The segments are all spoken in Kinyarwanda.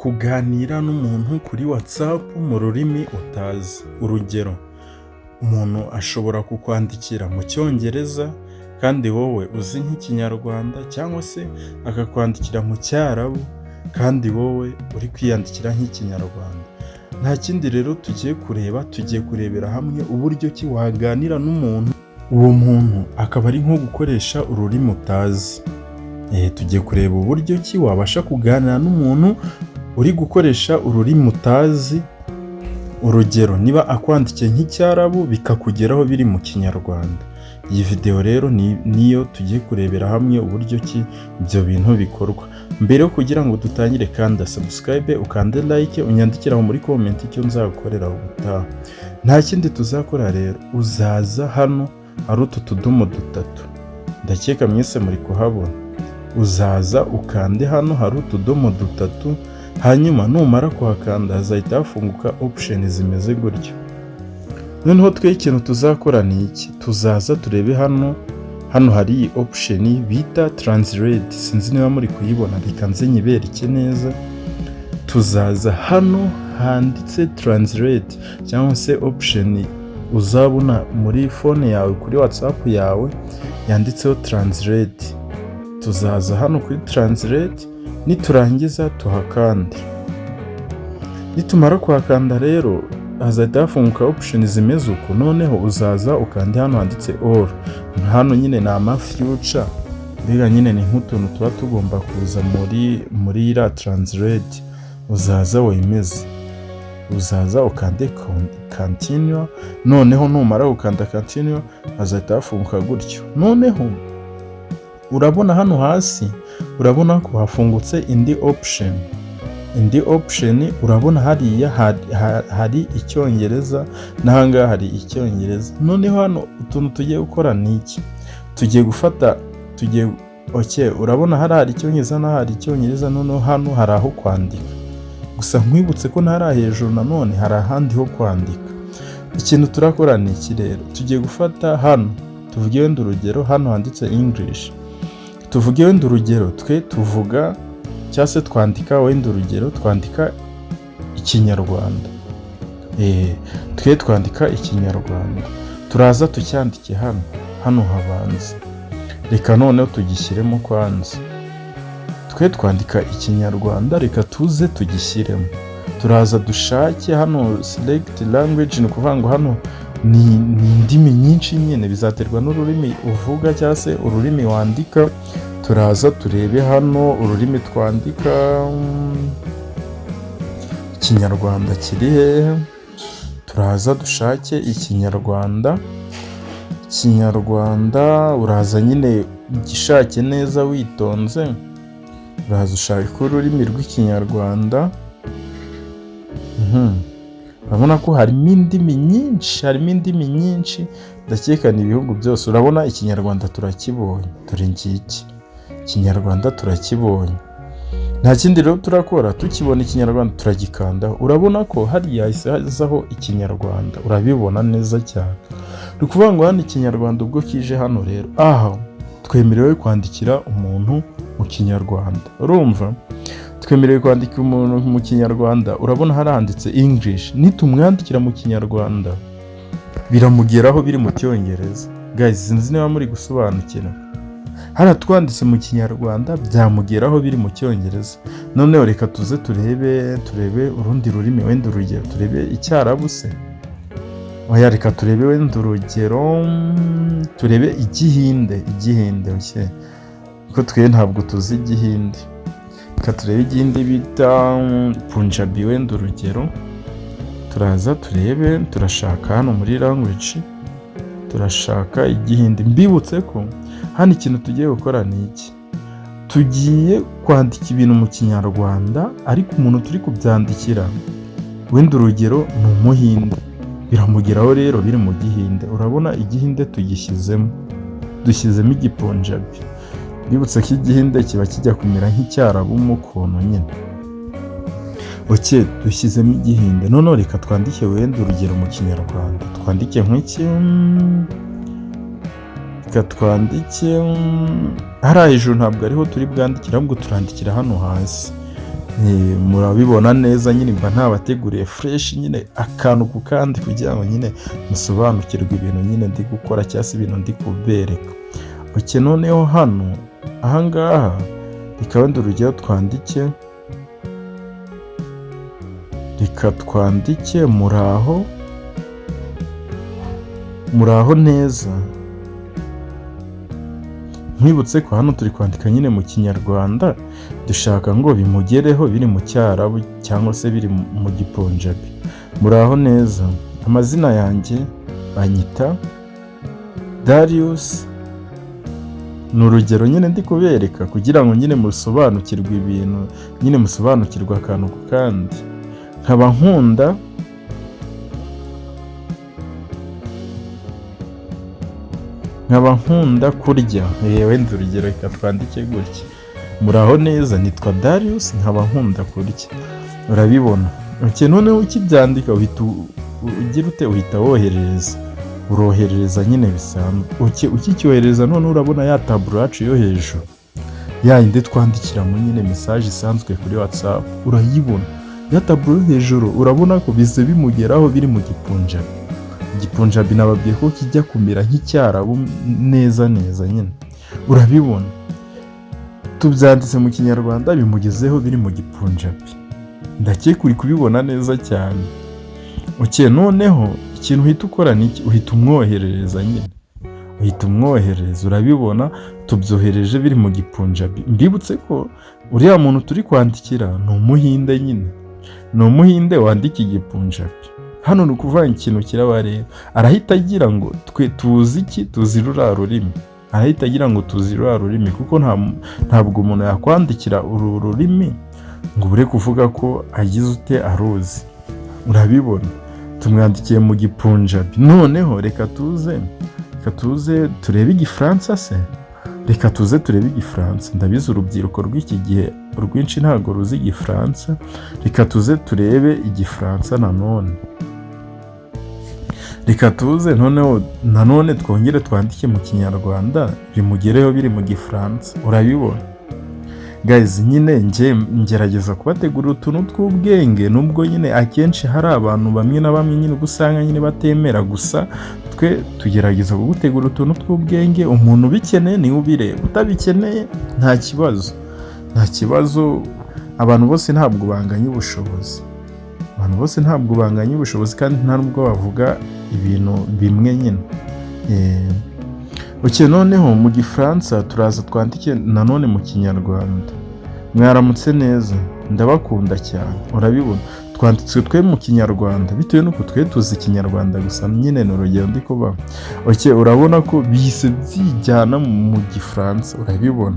kuganira n'umuntu kuri WhatsApp mu rurimi utazi. Urugero, umuntu ashobora kukwandikira mu Cyongereza kandi wowe uzi nk'Ikinyarwanda, cyangwa se akakwandikira mu Cyarabu kandi wowe uri kwiyandikira nk'Ikinyarwanda. Nta kindi rero tugiye kurebera hamwe uburyo ki waganira n'umuntu, uwo muntu akaba ari nko gukoresha ururimi utazi. Tugiye kureba uburyo ki wabasha kuganira n'umuntu uri gukoresha ururimi utazi. Urugero, niba akwandikiye nk'Icyarabu bikakugeraho biri mu Kinyarwanda. Iyi video rero niyo tugiye kurebera hamwe uburyo ki ibyo bintu bikorwa. Mbere yo kugira ngo dutangire, kanda subscribe, ukande like, unyandikiraho muri comment icyo nzagukorera ubutaha. Nta kindi tuzakora rero, uzaza hano hari utu tudomo dutatu, ndakeka mwese muri kuhabona. Uzaza ukande hano hari utudomo dutatu, hanyuma numara kuhakanda hazahita hafunguka option zimeze gutyo. Noneho twe ikintu tuzakora ni iki, tuzaza turebe hano hari iyi option bita translate. Sinzi niba muri kuyibona, reka nze nyibereke neza. Tuzaza hano handitse translate, cyangwa se option uzabona muri phone yawe kuri WhatsApp yawe yanditseho translate. Tuzaza hano kuri translate, niturangiza tuhakande. Nitumara kuhakanda rero hazahita hafunguka option zimeze uko. Noneho uzaza ukande hano handitse all. Hano nyine ni ama future, mbega nyine ni nk'utuntu tuba tugomba kuza muri ira translate. Uzaza wemeze, uzaza ukande continue. Noneho numara gukanda continue hazahita hafunguka gutyo. Noneho urabona hano hasi, urabona ko hafungutse indi option. Urabona hariya hari Icyongereza, n'ahangaha hari Icyongereza. Noneho hano utuntu tugiye gukora ni iki, tugiye gufata urabona hari Icyongereza n'aha hari Icyongereza. Noneho hano hari aho kwandika, gusa nkwibutse ko ntari hejuru nanone hari ahandi ho kwandika. Ikintu turakora ni iki rero, tugiye gufata hano, tuvuge wenda urugero, hano handitse English. Tuvuge wenda urugero, twe tuvuga cyangwa se twandika wenda urugero, twandika Ikinyarwanda. Twe twandika Ikinyarwanda, turaza tucyandike hano habanza. Reka noneho tugishyiremo kwanza. Twe twandika Ikinyarwanda, reka tuze tugishyiremo. Turaza dushake hano select language, ni ukuvuga ngo hano ni indimi nyinshi nyine, bizaterwa n'ururimi uvuga cyangwa se ururimi wandika. Turaza turebe hano ururimi twandika, Ikinyarwanda kiri hehe. Turaza dushake Ikinyarwanda. Uraza nyine gishake neza witonze. Uraza ushaka ururimi rw'Ikinyarwanda. Urabona ko harimo indimi nyinshi, ndakeka ni ibihugu byose. Urabona Ikinyarwanda turakibonye, dore ngiki Ikinyarwanda turakibonye. Nta kindi rero turakora, tukibona Ikinyarwanda turagikanda. Urabona ko hariya hahise hazaho Ikinyarwanda, urabibona neza cyane. Ni ukuvuga ngo hano Ikinyarwanda ubwo kije hano rero, aha twemerewe kwandikira umuntu mu Kinyarwanda. Urumva, twemerewe kwandika umuntu mu Kinyarwanda. Urabona haranditse English, nitumwandikira mu Kinyarwanda biramugeraho biri mu Cyongereza. Guys, sinzi niba muri gusobanukira. Haratwanditse mu Kinyarwanda byamugeraho biri mu Cyongereza. Noneho reka tuze turebe urundi rurimi, wenda urugero turebe Icyarabu se. Reka turebe wenda urugero, turebe Igihinde. Okay, kuko twe ntabwo tuzi Igihinde. Reka turebe Igihinde bita Punjabi, wenda urugero. Turaza turashaka hano muri language, turashaka Igihinde. Mbibutse ko hano ikintu tugiye gukora ni iki, tugiye kwandika ibintu mu Kinyarwanda, ariko umuntu turi kubyandikira wenda urugero ni Umuhinde, biramugeraho rero biri mu Gihinde. Urabona Igihinde dushyizemo Igipunjabi. Mbibutse ko Igihinde kiba kijya kumera nk'Icyarabu mu kuntu nyine. Dushyizemo Igihinde. Noneho reka twandike wenda urugero mu Kinyarwanda, twandike nk'iki. Reka twandike hariya hejuru, ntabwo ariho turi bwandikira, ahubwo turandikira hano hasi. murabibona neza nyine mba ntabateguriye fresh nyine akantu ku kandi kugira ngo nyine musobanukirwe ibintu nyine ndi gukora cyangwa se ibintu ndi kubereka. Noneho hano ahangaha reka wenda urugero twandike muraho neza. Nkwibutse ko hano turi kwandika nyine mu Kinyarwanda, dushaka ngo bimugereho biri mu Cyarabu cyangwa se biri mu Gipunjabi. Muraho neza, amazina yanjye banyita Darius. Ni urugero nyine ndi kubereka kugira ngo nyine musobanukirwe ibintu, nyine musobanukirwe akantu ku kandi. Nkaba nkunda kurya. Wenda urugero reka twandike gutya, muraho neza, nitwa Darius, nkaba nkunda kurya. Urabibona. Noneho ukibyandika uhita ugira ute, uhita uroherereza nyine bisanzwe. Ukicyohereza none urabona ya taburo yacu yo hejuru, ya yindi twandikiramo nyine message isanzwe kuri WhatsApp, urayibona. Ya taburo yo hejuru urabona ko bize bimugeraho biri mu Gipunjabi. Igipunjabi nababwiye ko kijya kumera nk'Icyarabu neza nyine. Urabibona. Tubyanditse mu Kinyarwanda bimugezeho biri mu Gipunjabi. Ndakeka uri kubibona neza cyane. Noneho ikintu uhita ukora ni iki? Uhita umwoherereza nyine. Urabibona tubyohereje biri mu Gipunjabi. Mbibutse ko uriya muntu turi kwandikira ni Umuhinde nyine. Ni Umuhinde wandika Igipunjabi. Hano ni ukuvuga ikintu kiraba rero, arahita agira ngo twe tuzi iki, tuzi ruriya rurimi. Arahita agira ngo tuzi ruriya rurimi kuko ntabwo umuntu yakwandikira uru rurimi ngo ubure kuvuga ko agize ute aruzi. Urabibona. Tumwandikiye mu Gipunjabi. Noneho reka tuze turebe Igifaransa se. Reka tuze turebe Igifaransa. Ndabizi urubyiruko rw'iki gihe rwinshi ntabwo ruzi Igifaransa. Reka tuze turebe Igifaransa nanone. Reka tuze nanone twongere twandike mu Kinyarwanda bimugereho biri mu Gifaransa. Urabibona. Guys, nyine ngerageza kubategurira utuntu tw'ubwenge, nubwo nyine akenshi hari abantu bamwe na bamwe nyine gusanga nyine batemera, gusa twe tugerageza kugutegura utuntu tw'ubwenge. Umuntu ubikeneye niwe ubireba, utabikeneye nta kibazo. Abantu bose ntabwo banganya ubushobozi, kandi nta nubwo bavuga ibintu bimwe nyine. Noneho mu Gifaransa turaza twandike nanone mu Kinyarwanda. Mwaramutse neza, ndabakunda cyane. Urabibona. Twanditswe twe mu Kinyarwanda bitewe nuko twe tuzi Ikinyarwanda gusa nyine ni urugero ndi kuba. Urabona ko bihise byijyana mu Gifaransa. Urabibona.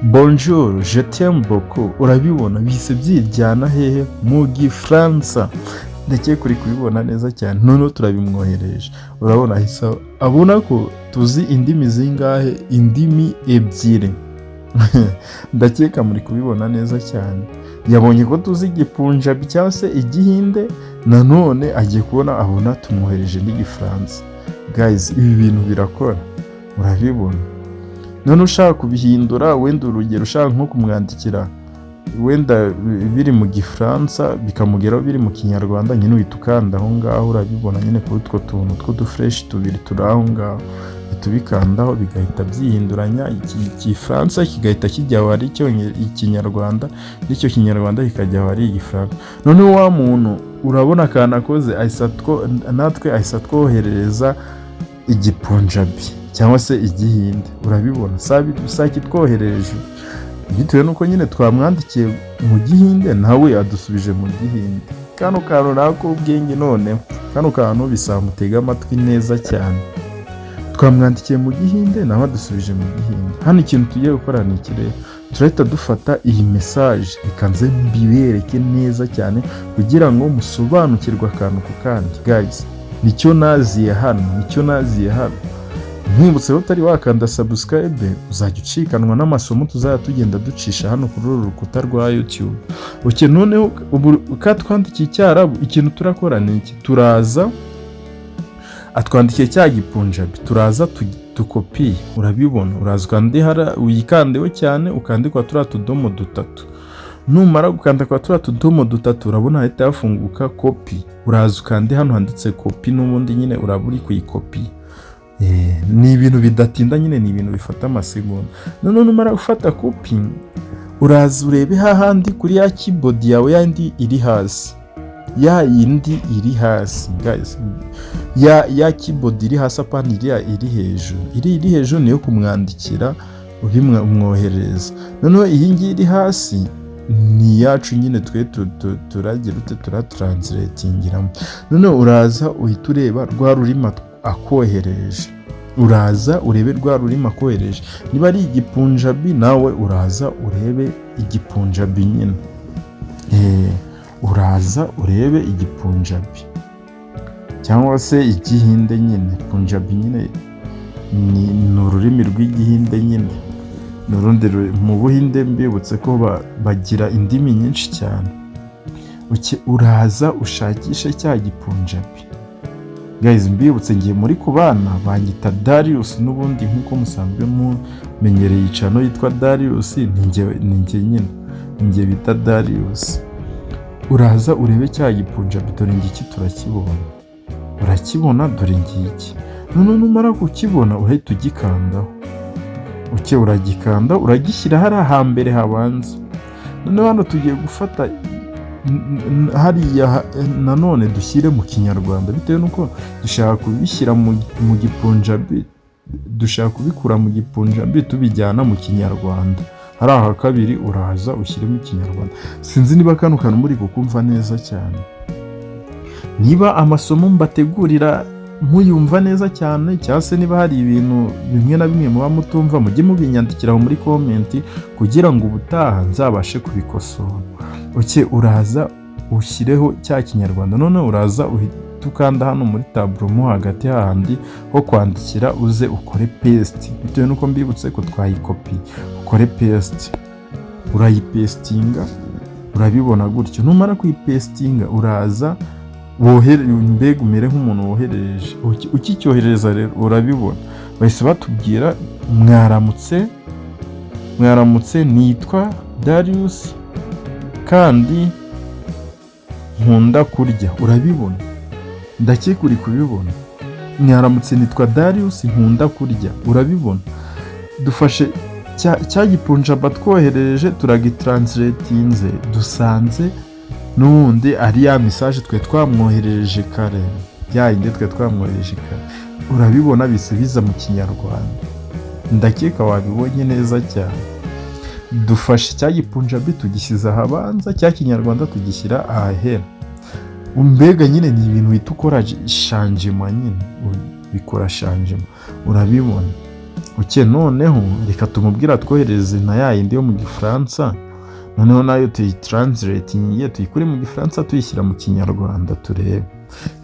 Bonjour, je t'aime beaucoup. Urabibona bihise byijyana hehe mu Gifaransa. Ndakeka uri kubibona neza cyane. Noneho turabimwohereje. Urabona ahise abona ko tuzi indimi zingahe, indimi ebyiri. Ndakeka muri kubibona neza cyane. Yabonye ko tuzi Igipunjabi cyangwa se Igihinde, nanone agiye kubona abona tumwohereje n'Igifaransa. Guys, ibi bintu birakora. Urabibona. None ushaka kubihindura, wenda urugero ushaka nko kumwandikira wenda biri mu Gifaransa bikamugeraho biri mu Kinyarwanda, nyine uhita ukanda aho ngaho. Urabibona nyine kuri utwo tuntu tw'udufresh tubiri turi aho ngaho, tubikandaho bigahita byihinduranya. Igifaransa kigahita kijya aho ari Ikinyarwanda, n'icyo Kinyarwanda kikajya aho ari Igifaransa. Noneho wa muntu urabona akantu akoze, natwe ahise twoherereza Igipunjabi cyangwa se Igihinde. Urabibona. Saa kitwoherereje bitewe nuko nyine twamwandikiye mu Gihinde, nawe adusubije mu Gihinde. Kano kantu nako ubwenge, none kano kantu bisamutega amatwi neza cyane. Twamwandikiye mu Gihinde, nawe adusubije mu Gihinde. Hano ikintu tugiye gukora ni iki rero, turahita dufata iyi message bikanze mbibereke neza cyane kugira ngo musobanukirwe akantu ku kandi. Guys, nicyo naziye hano. Nkwibutse utari wakanda subscribe, uzajya ucikanwa n'amasomo tuzajya tugenda ducisha hano kuri uru rukuta rwa YouTube. Noneho ukatwandikiye Icyarabu, ikintu turakora ni iki, turaza atwandikiye cya Gipunjabi, turaza dukopiye, urabibona, uraza uyikandeho cyane, ukande kwa turiya tudomo dutatu. Numara gukanda kwa turiya tudomo dutatu, urabona hahita hafunguka kopi, uraza ukande hano handitse kopi, n'ubundi nyine uraba uri kuyikopi. Ni ibintu bidatinda nyine, ni ibintu bifata amasegonda. None numara gufata kopi, uraza urebe hahandi kuri ya keyboard yawe yandi iri hasi, ya yindi iri hasi guys, ya keyboard iri hasi apana iri hejuru. Iri hejuru niyo kumwandikira umwohereza. Noneho iyi ngiyi iri hasi ni yacu nyine, twe turagira ute turatranslatingiramo. Noneho uraza uhita ureba rwa rurimi akohereje, uraza urebe rwa rurimi akohereje. Niba ari igipunjabi, nawe uraza urebe igipunjabi nyine. Uraza urebe igipunjabi cyangwa se igihinde nyine. Punjabi nyine ni ururimi rw'igihinde nyine, n'urundi mu Buhinde. Mbibutse ko bagira indimi nyinshi cyane. Uraza ushakishe cya gipunjabi guys. Mbibutse ngiye muri kubana banyita Darius, n'ubundi nk'uko musanzwe mumenyereye icano yitwa Darius, ni njye nyine, njye bita Darius. Uraza urebe cya gipunjabi, dore ngiki turakibona, urakibona, dore ngiki. None numara kukibona urahita ugikandaho. Uragikanda, uragishyira hariya hambere habanza. None hano tugiye gufata hariya nanone dushyire mu kinyarwanda, bitewe nuko dushaka kubishyira mu gipunjabi, dushaka kubikura mu gipunjabi tubijyana mu kinyarwanda. Hari aha kabiri uraza ushyire mu kinyarwanda. Sinzi niba kano kantu muri kukumva neza cyane. Niba amasomo mbategurira muyumva neza cyane, cyangwa se niba hari ibintu bimwe na bimwe muba mutumva, mujye mubinyandikiraho muri komenti kugira ngo ubutaha nzabashe kubikosora. Uraza ushyireho cya kinyarwanda. None uraza uhita ukanda hano muri taburo mo hagati hahandi ho kwandikira, uze ukore paste, bitewe nuko mbibutse ko twayikopi. Ukore paste, urayipestinga, urabibona gutyo. Numara kuyipestinga, uraza mbega umere nk'umuntu wohereje. Ukicyohereza rero urabibona bahise batubwira mwaramutse, nitwa Darius kandi nkunda kurya. Urabibona, ndakeka uri kubibona. Mwaramutse, nitwa Darius nkunda kurya. Urabibona, dufashe cya gipunjaba twohereje, turagitranslatinze, dusanze n'ubundi ari ya message twe twamwohereje kare, yayindi twe twamwohereje kare. Urabibona bisubiza mu kinyarwanda. Ndakeka wabibonye neza cyane. Dufashe cya gipunjabi tugishyize ahabanza, cya kinyarwanda tugishyira ahahera. Mbega nyine ni ibintu uhita ukora changement nyine, bikora changement. Urabibona. Noneho reka tumubwira twohereze na yayindi yo mu Gifaransa. Noneho nayo tuyitranslatinge, tuyikure mu Gifaransa tuyishyira mu kinyarwanda turebe.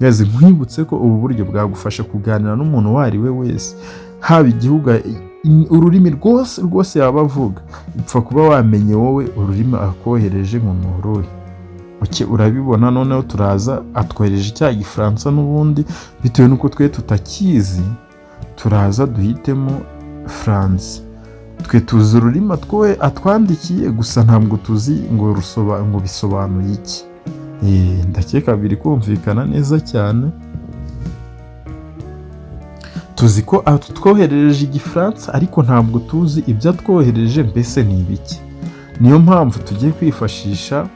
Guys, nkwibutse ko ubu buryo bwagufasha kuganira n'umuntu uwo ari we wese, haba igihugu, ururimi rwose yaba avuga. Upfa kuba wamenye wowe ururimi akohereje ngo nuruhe. Urabibona. Noneho turaza atwohereje cya Gifaransa, n'ubundi bitewe nuko twe tutakizi, turaza duhitemo France. Twe tuzi ururimi atwandikiye, gusa ntabwo tuzi ngo bisobanuye iki. Ndakeka biri kumvikana neza cyane. Tuzi ko atwohereje Igifaransa, ariko ntabwo tuzi ibyo atwohereje mbese ni ibiki. Niyo mpamvu tugiye kwifashisha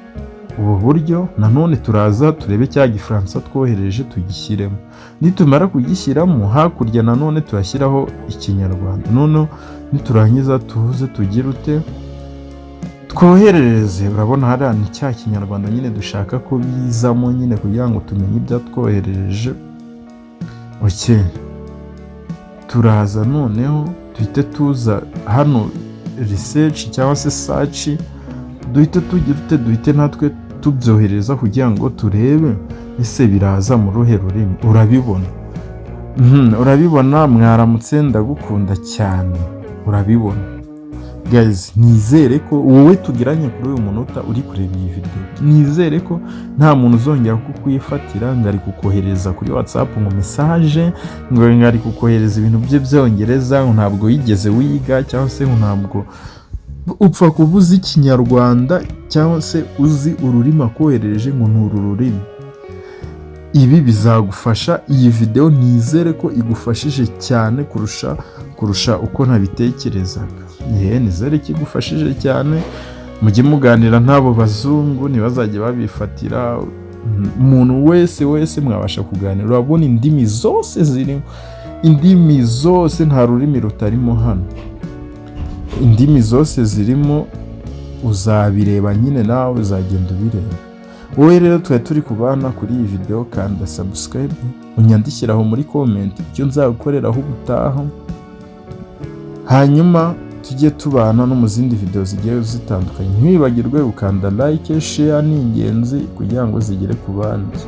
ubu buryo. Nanone turaza turebe cya Gifaransa twohereje tugishyiremo. Nitumara kugishyiramo, hakurya nanone turashyiraho ikinyarwanda. Noneho niturangiza tuze tugire ute, twoherereze. Urabona hariya ni cya kinyarwanda nyine dushaka ko bizamo nyine, kugira ngo tumenye ibyo twohereje. Turaza noneho duhite tuza hano research cyangwa se search, duhite tugira ute, duhite natwe tubyohereza kugira ngo turebe ese biraza mu ruhe rurimi. Urabibona. Urabibona, mwaramutse ndagukunda cyane. Urabibona. guys, nizere ko wowe tugiranye kuri uyu munota uri kureba iyi video, nizere ko nta muntu uzongera kukwifatira ngo ari kukohereza kuri WhatsApp ngo message, ngo ari kukohereza ibintu bye byongereza, ngo ntabwo yigeze wiga, cyangwa se ngo ntabwo upfa kuvuza ikinyarwanda, cyangwa se uzi ururimi akohereje ngo nturu rurimi. Ibi bizagufasha, iyi video nizere ko igufashije cyane kurusha uko nabitekerezaga. Nizere ko igufashije cyane, mujye muganira n'abo bazungu ntibazajye babifatira. Umuntu wese mwabasha kuganira, urabona indimi zose zirimo, indimi zose nta rurimi rutarimo hano, indimi zose zirimo, uzabireba nyine nawe uzagenda ubireba. Wowe rero twari turi kubana kuri iyi video, kanda subscribe, unyandikiraho muri comment icyo nzagukoreraho ubutaha, hanyuma tujye tubana no mu zindi video zigiye zitandukanye. Ntiwibagirwe gukanda like, share, ni ingenzi kugira ngo zigere ku bandi.